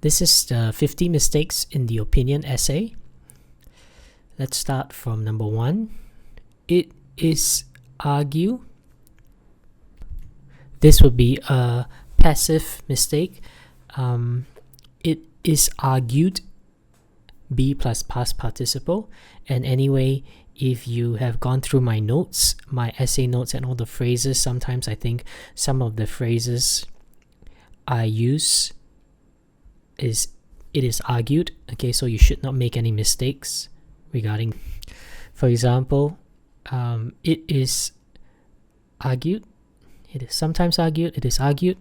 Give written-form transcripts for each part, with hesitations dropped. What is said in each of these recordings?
This is the 50 mistakes in the opinion essay. Let's start from number 1. It is argue. This would be a passive mistake. It is argued, be plus past participle. And anyway, if you have gone through my notes, my essay notes and all the phrases, sometimes I think some of the phrases I use is it is argued. Okay, so you should not make any mistakes regarding. For example, it is argued. It is sometimes argued. It is argued.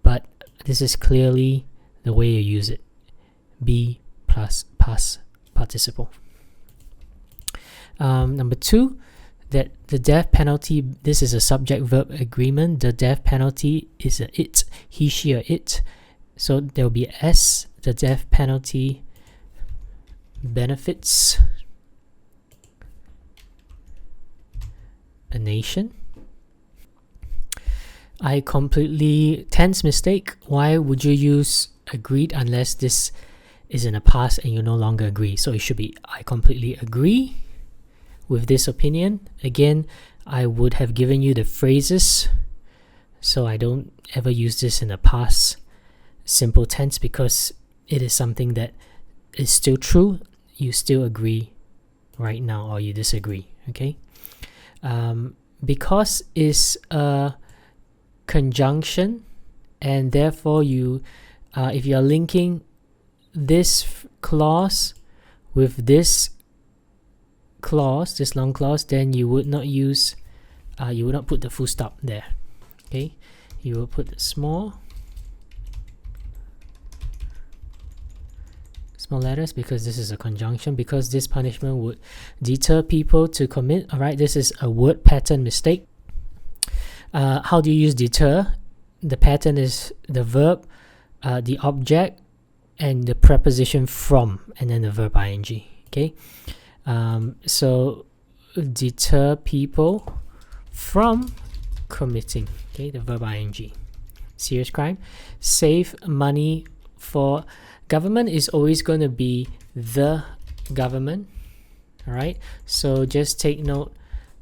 But this is clearly the way you use it. Be plus past participle. Number 2, that the death penalty, this is a subject-verb agreement. The death penalty is a it, he, she, or it. So there will be S, the death penalty benefits a nation. I completely, tense mistake. Why would you use agreed unless this is in the past and you no longer agree? So it should be I completely agree with this opinion. Again, I would have given you the phrases, so I don't ever use this in the past simple tense because it is something that is still true. You still agree right now or you disagree. Okay, because is a conjunction, and therefore you if you are linking this clause with this clause, this long clause, then you would not use you would not put the full stop there. Okay, you will put the small letters because this is a conjunction, because this punishment would deter people to commit. All right, this is a word pattern mistake. How do you use deter? The pattern is the verb, the object, and the preposition from, and then the verb ing. Okay, so deter people from committing. Okay, the verb ing. Serious crime. Save money for government is always going to be the government. All right, so just take note.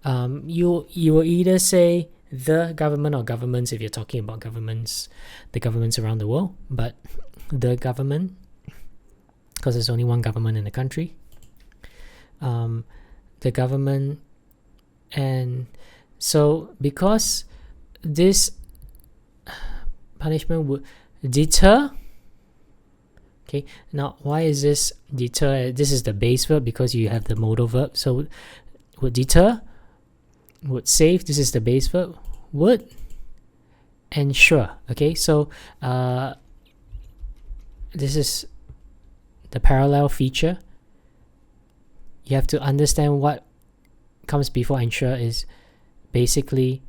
You will either say the government or governments if you're talking about governments, the governments around the world, but the government, because there's only one government in the country. The government, and so because this punishment would deter. Okay, now why is this deter? This is the base verb because you have the modal verb. So would deter, would save, this is the base verb, would ensure. Okay, so this is the parallel feature. You have to understand what comes before ensure is basically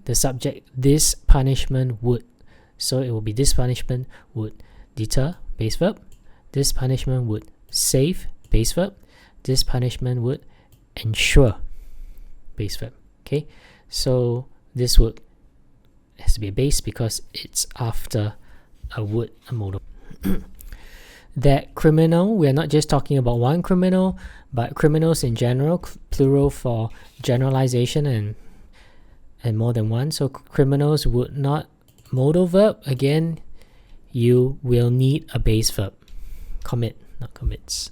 the subject. This punishment would, so it will be this punishment would deter, base verb. This punishment would save, base verb. This punishment would ensure, base verb. Okay, so this would has to be a base because it's after a would, a modal. That criminal, we are not just talking about one criminal, but criminals in general, plural for generalization and more than one. So criminals would not, modal verb, again, you will need a base verb. Commit, not commits.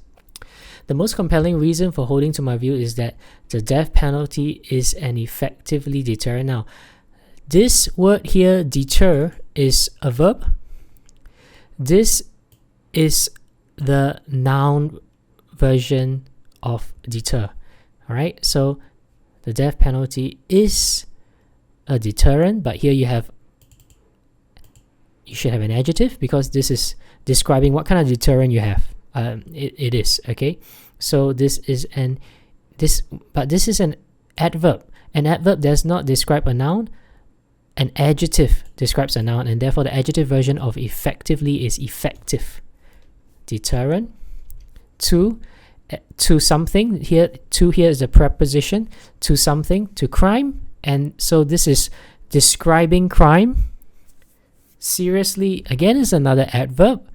The most compelling reason for holding to my view is that the death penalty is an effectively deterrent. Now, this word here, deter, is a verb. This is the noun version of deter. All right, so the death penalty is a deterrent, but here you should have an adjective because this is describing what kind of deterrent you have. It is, okay, so this is an adverb. An adverb does not describe a noun. An adjective describes a noun, and therefore the adjective version of effectively is effective. Deterrent. To something. Here is the preposition. To something, to crime, and so this is describing crime. Seriously, again, is another adverb.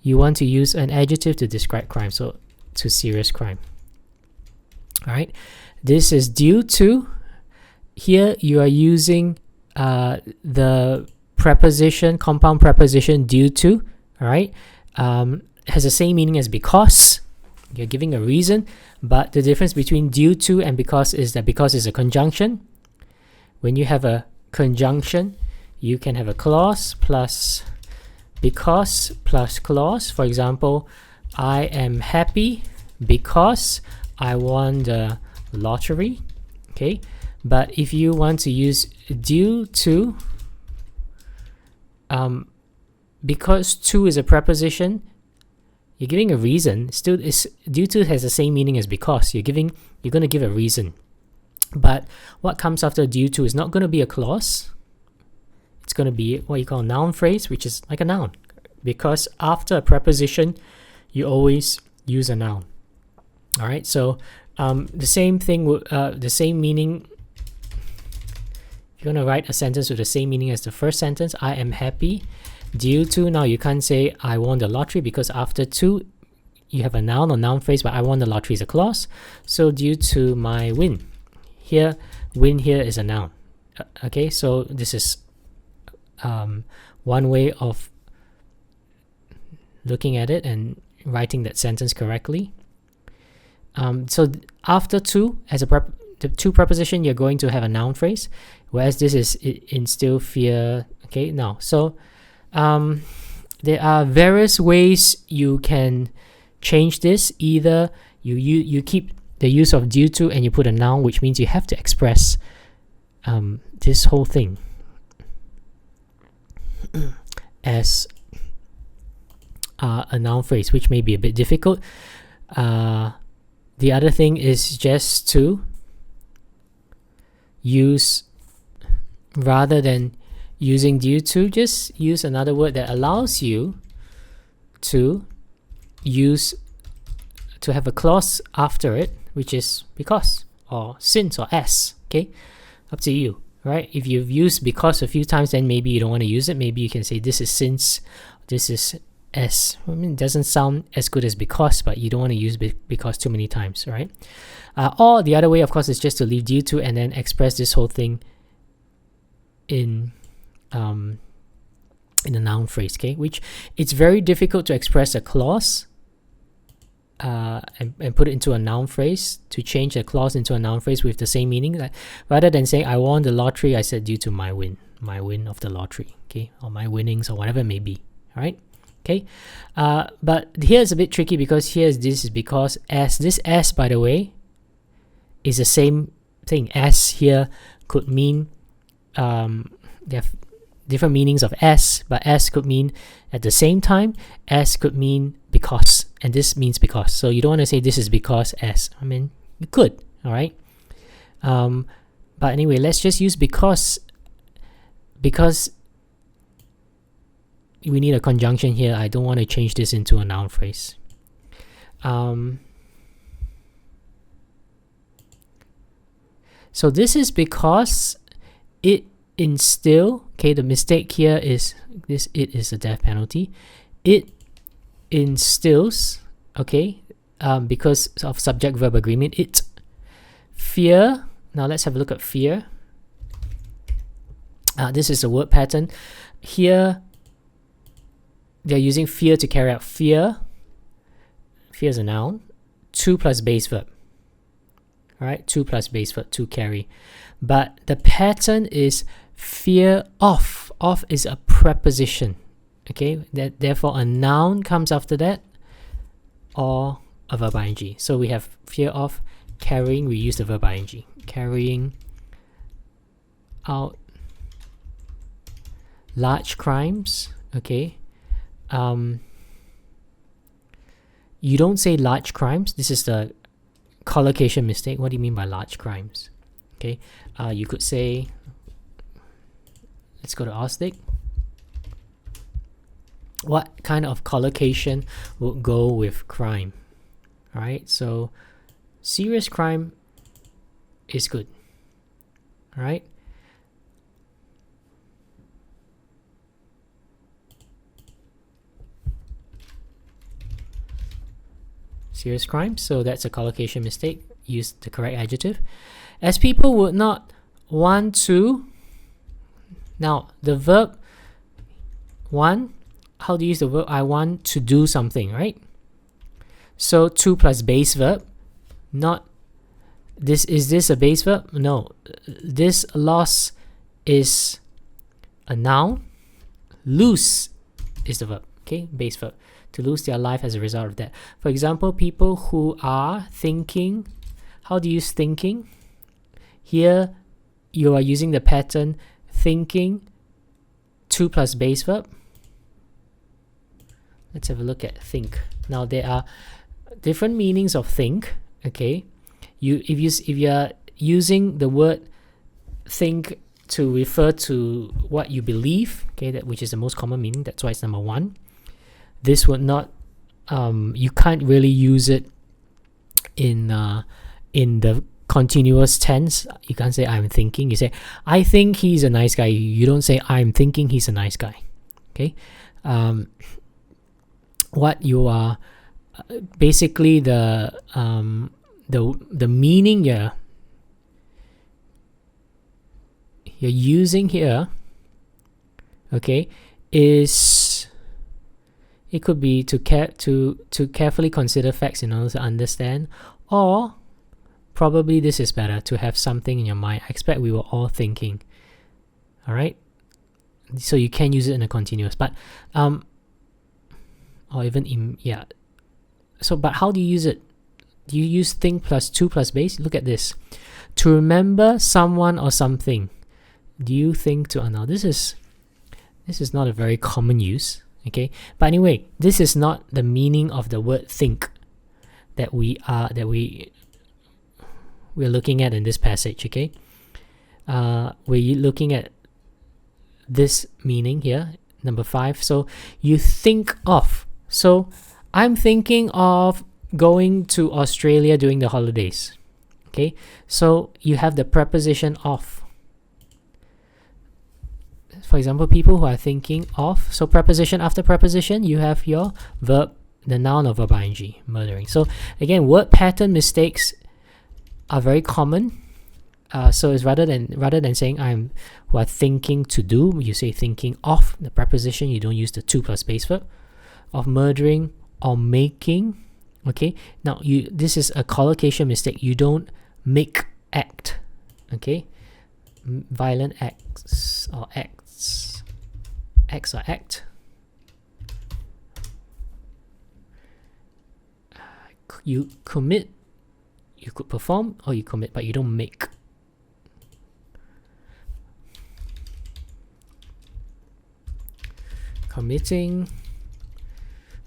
You want to use an adjective to describe crime, so to serious crime. All right, this is due to. Here you are using the preposition, compound preposition due to. All right, has the same meaning as because. You're giving a reason, but the difference between due to and because is that because is a conjunction. When you have a conjunction, you can have a clause plus because plus clause. For example, I am happy because I won the lottery. Okay, but if you want to use due to, because to is a preposition, you're giving a reason. Still, is due to has the same meaning as because. You're going to give a reason. But what comes after due to is not going to be a clause. It's going to be what you call a noun phrase, which is like a noun. Because after a preposition, you always use a noun. All right. So the same thing, the same meaning. If you're going to write a sentence with the same meaning as the first sentence, I am happy. Due to, now you can't say I won the lottery because after to you have a noun or noun phrase, but I won the lottery is a clause. So due to my win. Here, win here is a noun. Okay, so this is one way of looking at it and writing that sentence correctly. So after to, as the to preposition, you're going to have a noun phrase, whereas this is instill fear. Okay, now so. There are various ways you can change this. Either you keep the use of due to and you put a noun, which means you have to express this whole thing as a noun phrase, which may be a bit difficult. The other thing is just to use, rather than using due to, just use another word that allows you to have a clause after it, which is because or since or as. Okay, up to you, right? If you've used because a few times, then maybe you don't want to use it. Maybe you can say this is since, this is as. I mean, it doesn't sound as good as because, but you don't want to use because too many times, right? Or the other way, of course, is just to leave due to and then express this whole thing in a noun phrase. Okay, which it's very difficult to express a clause and put it into a noun phrase, to change a clause into a noun phrase with the same meaning. Like, rather than saying I won the lottery, I said due to my win of the lottery. Okay, or my winnings or whatever it may be. All right. Okay, but here it's a bit tricky because this is because as. This as, by the way, is the same thing. As here could mean they have different meanings of as, but as could mean at the same time, as could mean because, and this means because. So you don't want to say this is because as. I mean, you could, all right? But anyway, let's just use because we need a conjunction here. I don't want to change this into a noun phrase. So this is because it instill. Okay, the mistake here is this. It is a death penalty. It instills. Okay, because of subject-verb agreement. It fear. Now let's have a look at fear. This is a word pattern. Here, they're using fear to carry out fear. Fear is a noun. To plus base verb. All right, to plus base verb, to carry. But the pattern is fear of. Of is a preposition. Okay, therefore a noun comes after that, or a verb ing. So we have fear of carrying. We use the verb ing. Carrying out large crimes. Okay. You don't say large crimes. This is the collocation mistake. What do you mean by large crimes? Okay, you could say, let's go to Austic. What kind of collocation would go with crime? All right, so serious crime is good. All right. serious crime. So that's a collocation mistake. Use the correct adjective. As people would not want to. Now, the verb want, how do you use the verb? I want to do something, right? So to plus base verb, not this. Is this a base verb? No. This loss is a noun. Lose is the verb, okay? Base verb. To lose their life as a result of that. For example, people who are thinking. How do you use thinking? Here, you are using the pattern thinking to plus base verb. Let's have a look at think. Now, there are different meanings of think, okay? If you are using the word think to refer to what you believe, okay, which is the most common meaning, that's why it's number 1. This would not, you can't really use it in the continuous tense. You can't say I'm thinking. You say I think he's a nice guy. You don't say I'm thinking he's a nice guy. Okay, what you are basically the meaning you're using here, okay, is it could be to carefully consider facts in order to understand, or probably this is better, to have something in your mind. I expect we were all thinking. All right, so you can use it in a continuous, but or even in, yeah. So, but how do you use it? Do you use think plus to plus base? Look at this. To remember someone or something. Do you think to? Now this is not a very common use. Okay, but anyway, this is not the meaning of the word think that we're looking at in this passage. Okay, we're looking at this meaning here, number 5. So you think of. So I'm thinking of going to Australia during the holidays. Okay, so you have the preposition of. For example, people who are thinking of. So preposition after preposition, you have your verb, the noun or verb ing, murdering. So again, word pattern mistakes are very common. So it's rather than saying I'm who are thinking to do, you say thinking of the preposition. You don't use the to plus base verb. Of murdering or making. Okay, now this is a collocation mistake. You don't make act. Okay, violent acts or acts or act. You commit, you could perform, or you commit, but you don't make. Committing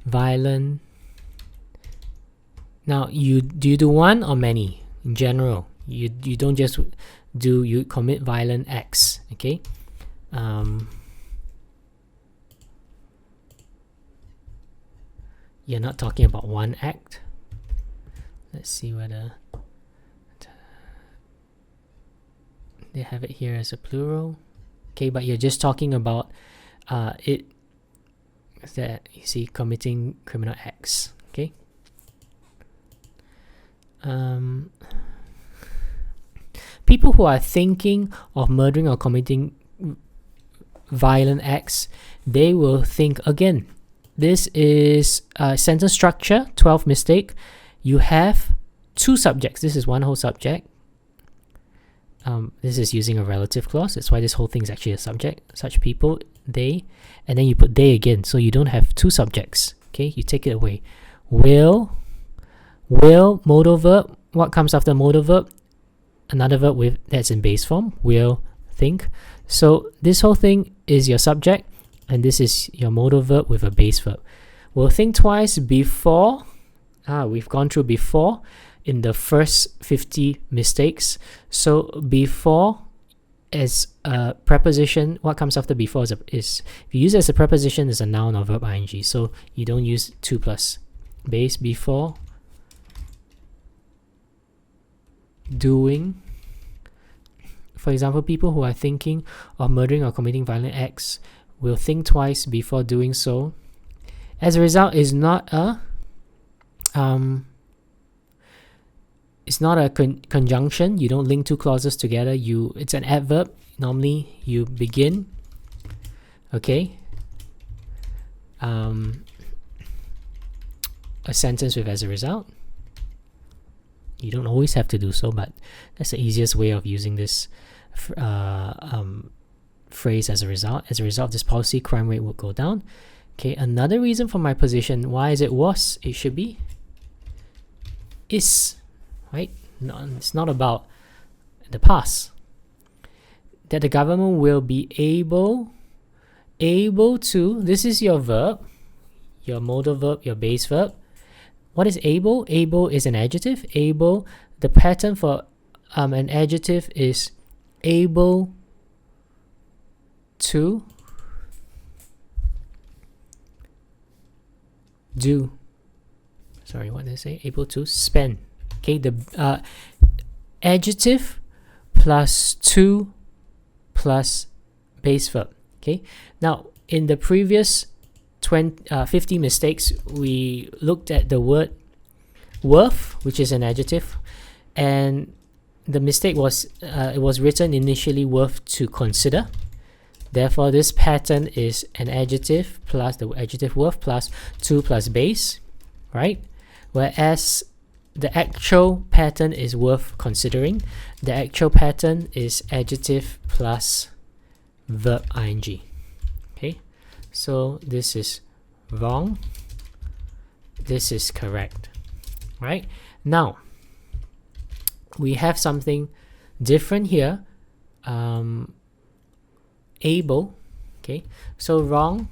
violent. Now do you do one or many? In general, you don't just do, you commit violent acts. Okay, you're not talking about one act. Let's see whether they have it here as a plural. Okay, but you're just talking about it, that you see, committing criminal acts. Okay, people who are thinking of murdering or committing violent acts, they will think again. This is sentence structure 12 mistake. You have 2 subjects. This is one whole subject. This is using a relative clause. That's why this whole thing is actually a subject. Such people, they, and then you put they again. So you don't have 2 subjects. Okay, you take it away. Will, modal verb. What comes after modal verb? Another verb that's in base form. Will, think. So this whole thing is your subject, and this is your modal verb with a base verb. We'll think twice before. We've gone through before in the first 50 mistakes. So before as a preposition, what comes after before is if you use it as a preposition, is a noun or verb ing. So you don't use to plus base. Before doing. For example, people who are thinking of murdering or committing violent acts will think twice before doing so. As a result, is not a it's not a conjunction. You don't link two clauses together. It's an adverb. Normally you begin, okay, a sentence with as a result. You don't always have to do so, but that's the easiest way of using this phrase as a result. As a result of this policy, crime rate will go down. Okay, another reason for my position, why is it was? It should be is, right? No, it's not about the past. That the government will be able to, this is your verb, your modal verb, your base verb. What is able? Able is an adjective. Able, the pattern for an adjective is able to do. Sorry, what did I say? Able to spend. Okay, the adjective plus to plus base verb. Okay, now in the previous 50 mistakes, we looked at the word worth, which is an adjective, and the mistake was it was written initially worth to consider. Therefore, this pattern is an adjective plus the adjective worth plus to plus base, right? Whereas the actual pattern is worth considering. The actual pattern is adjective plus verb ing. Okay, so this is wrong, this is correct, right? Now we have something different here. Able, okay, so wrong,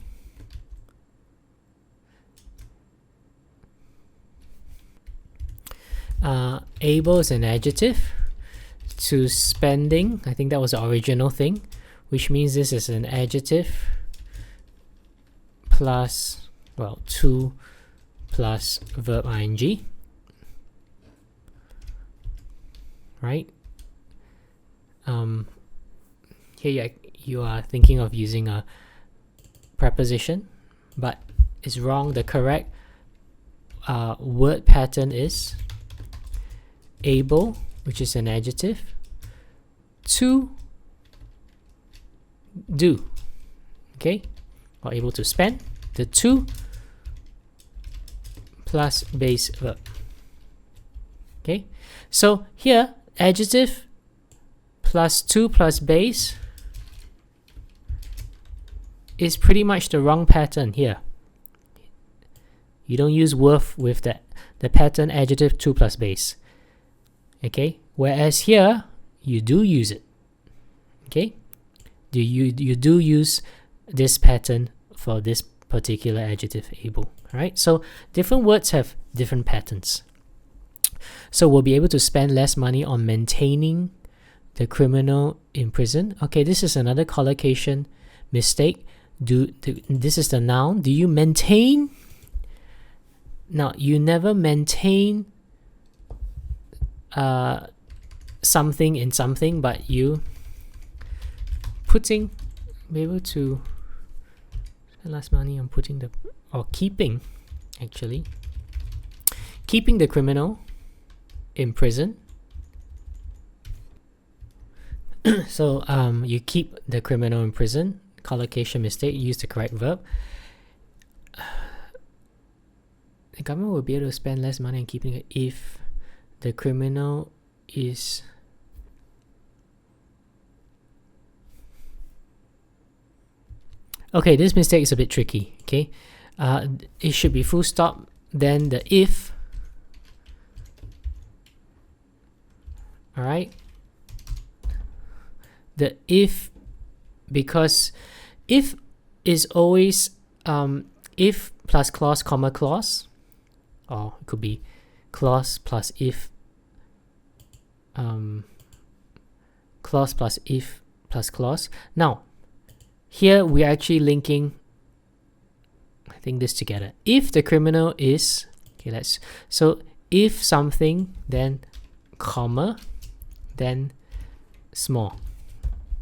able is an adjective. To spending, I think that was the original thing, which means this is an adjective plus, well, to plus verb ing, right? Here you are thinking of using a preposition, but it's wrong. The correct word pattern is able, which is an adjective, to do, okay, or able to spend, the to plus base verb. Okay, so here adjective plus to plus base is pretty much the wrong pattern here. You don't use worth with the pattern adjective to plus base. Okay, whereas here you do use it. Okay, you do use this pattern for this particular adjective able. All right, so different words have different patterns. So we'll be able to spend less money on maintaining the criminal in prison. Okay, this is another collocation mistake. This is the noun. Do you maintain? Now, you never maintain something in something, but you be able to spend less money on keeping the criminal in prison. So you keep the criminal in prison. Collocation mistake, use the correct verb. The government will be able to spend less money on keeping it if the criminal is okay. This mistake is a bit tricky. Okay, it should be full stop, then the if. All right, the if, because if is always if plus clause comma clause, or it could be clause plus if, clause plus if plus clause. Now here we're actually linking, I think, this together. If the criminal is, okay, so if something, then comma, then small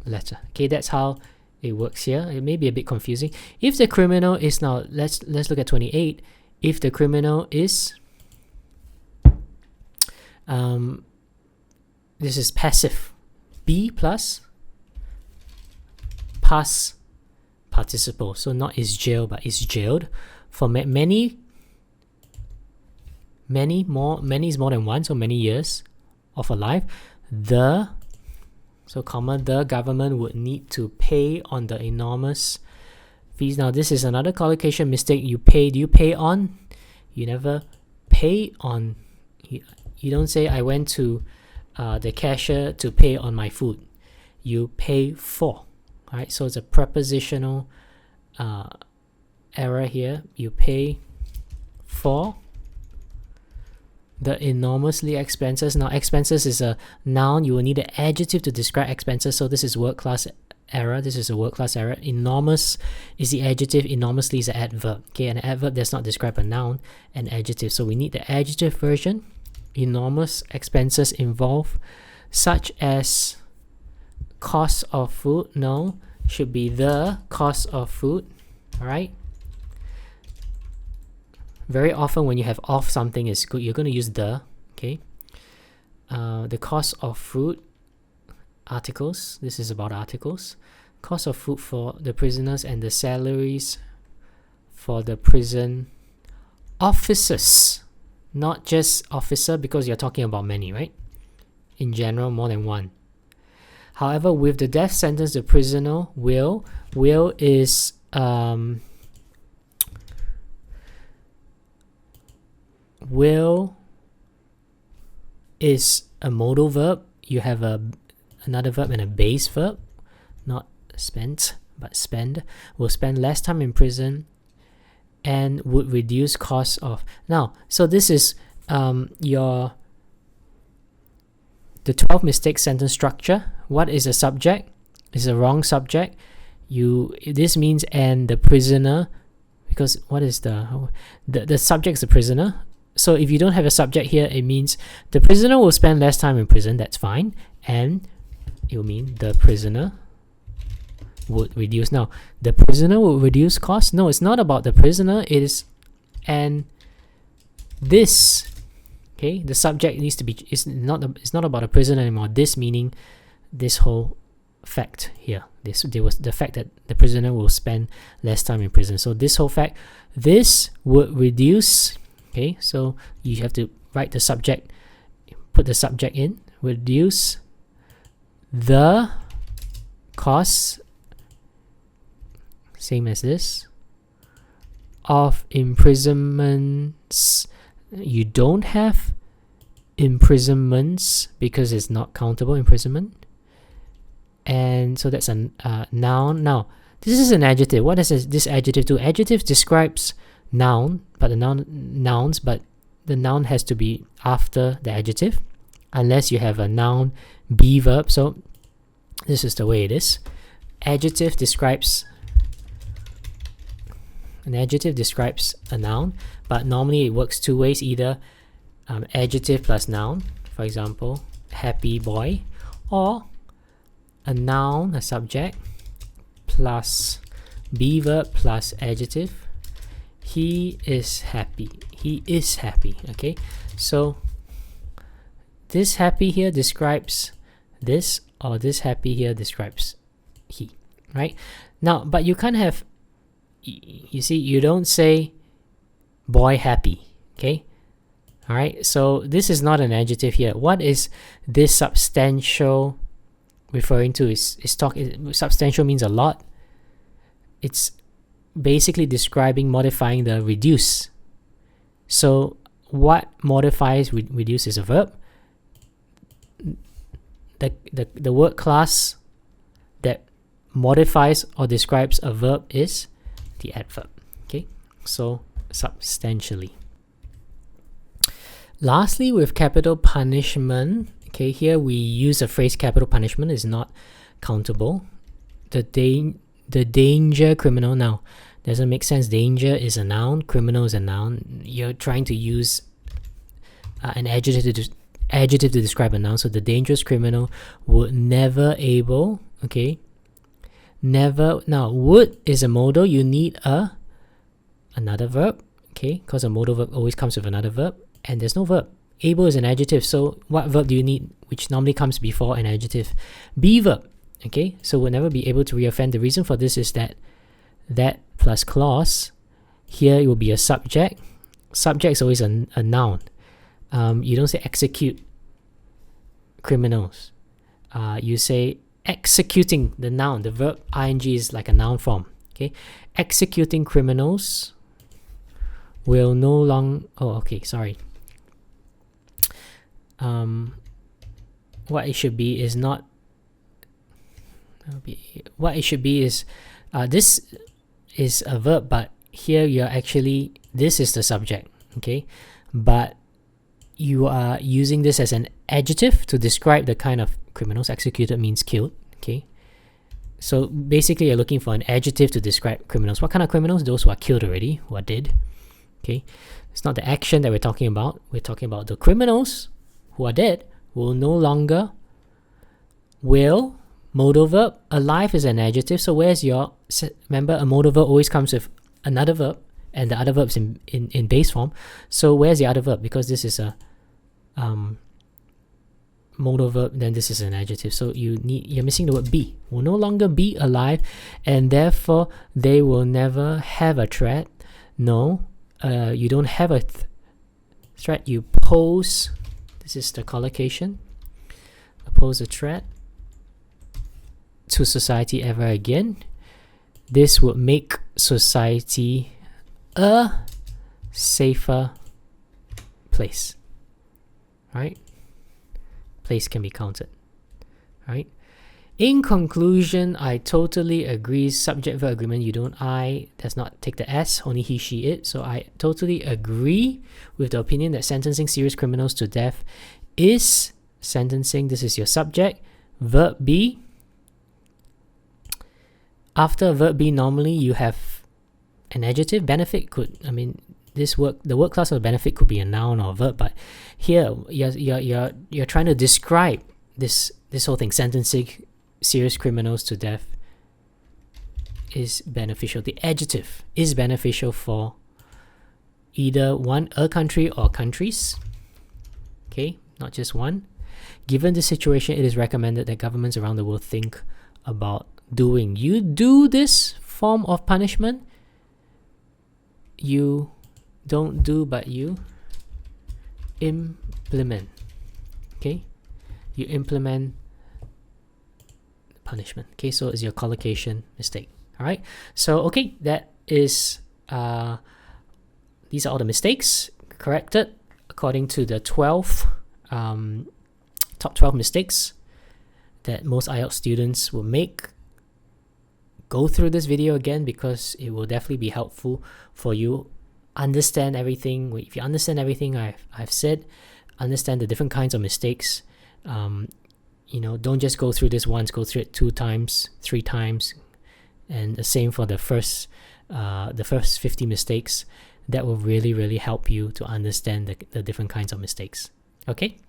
letter. Okay, that's how it works here. It may be a bit confusing. If the criminal is, now let's look at 28. If the criminal is This is passive. Be plus past participle. So not is jailed, but is jailed. For many is more than one, so many years of a life. The government would need to pay on the enormous fees. Now this is another collocation mistake. Do you pay on? You never pay on. You don't say I went to the cashier to pay on my food. You pay for. Right? So it's a prepositional error here. You pay for the enormously expenses. Now expenses is a noun. You will need an adjective to describe expenses. So this is word class error. This is a word class error. Enormous is the adjective. Enormously is the adverb. Okay, an adverb does not describe a noun. An adjective. So we need the adjective version. Enormous expenses involved, such as cost of food. No, should be the cost of food. All right. Very often when you have of something is good, you're going to use the. Okay. The cost of food. Articles. This is about articles. Cost of food for the prisoners and the salaries for the prison officers. Not just officer, because you're talking about many, right? In general, more than one. However, with the death sentence, the prisoner will is a modal verb. You have another verb and a base verb, not spent but spend. Will spend less time in prison and would reduce costs of. Now, so this is the 12 mistake sentence structure. What is a subject? It's a wrong subject. This means and the prisoner, because what is the subject is the prisoner. So if you don't have a subject here, it means the prisoner will spend less time in prison. That's fine, and it will mean the prisoner would reduce. Now, the prisoner will reduce costs. No, it's not about the prisoner. It is and this. Okay, the subject needs to be. It's not about a prisoner anymore. This meaning this whole fact here. There was the fact that the prisoner will spend less time in prison. So this whole fact, this would reduce. Okay, so you have to write the subject, put the subject in. Reduce the costs. Same as this, of imprisonments. You don't have imprisonments because it's not countable imprisonment, and so that's a noun. Now this is an adjective. What does this adjective do? Adjective describes noun, but the noun has to be after the adjective, unless you have a noun be verb. So this is the way it is. Adjective describes. An adjective describes a noun, but normally it works two ways, either adjective plus noun, for example, happy boy, or a noun, a subject, plus be verb plus adjective. He is happy. He is happy. Okay, so this happy here describes this, or this happy here describes he, right? Now, but you can't have. You see, you don't say boy happy. Okay, all right, so this is not an adjective here. What is this substantial referring to? Substantial means a lot. It's basically describing, modifying the reduce. So what modifies reduce is a verb. The word class that modifies or describes a verb is the adverb. Okay, so substantially. Lastly, with capital punishment, okay, here we use a phrase capital punishment is not countable. The danger criminal. Now, doesn't make sense. Danger is a noun, criminal is a noun. You're trying to use an adjective to describe a noun. So the dangerous criminal would never able. Okay, never. Now, would is a modal. You need another verb. Okay, because a modal verb always comes with another verb, and there's no verb able is an adjective, so what verb do you need which normally comes before an adjective? Be verb. Okay, so we'll never be able to reoffend. The reason for this is that plus clause, here it will be a subject. Subject is always a noun. You don't say execute criminals. You say executing, the noun. The verb ing is like a noun form. Okay, executing criminals will no longer. Oh, okay, sorry. What it should be is not. What it should be is, this is a verb, but here you're actually, this is the subject, okay? But you are using this as an adjective to describe the kind of criminals. Executed means killed, okay? So basically you're looking for an adjective to describe criminals. What kind of criminals? Those who are killed already, who are dead, okay? It's not the action that we're talking about. We're talking about the criminals who are dead will no longer, will, modal verb. Alive is an adjective, so where's your, remember a modal verb always comes with another verb, and the other verb's in base form. So where's the other verb? Because this is a modal verb, then this is an adjective, so you're missing the word be. Will no longer be alive, and therefore they will never have a threat. No, you don't have a threat. You pose, this is the collocation, pose a threat to society ever again. This would make society a safer place. Right? Place can be counted. Right? In conclusion, I totally agree. Subject-verb agreement, you don't I, does not take the S, only he, she, it. So I totally agree with the opinion that sentencing serious criminals to death is sentencing. This is your subject. Verb be. After verb be, normally you have an adjective. Benefit could, I mean, the word class of benefit could be a noun or a verb, but here you're trying to describe this whole thing. Sentencing serious criminals to death is beneficial. The adjective is beneficial for either a country or countries. Okay, not just one. Given the situation, it is recommended that governments around the world think about doing. You do this form of punishment. You don't do, but you implement. Okay, you implement punishment. Okay, so it's your collocation mistake. All right. So okay, that is these are all the mistakes corrected according to the top 12 mistakes that most IELTS students will make. Go through this video again because it will definitely be helpful for you. Understand everything. If you understand everything I've said, understand the different kinds of mistakes. Don't just go through this once. Go through it 2 times, 3 times, and the same for the first 50 mistakes. That will really help you to understand the different kinds of mistakes. Okay.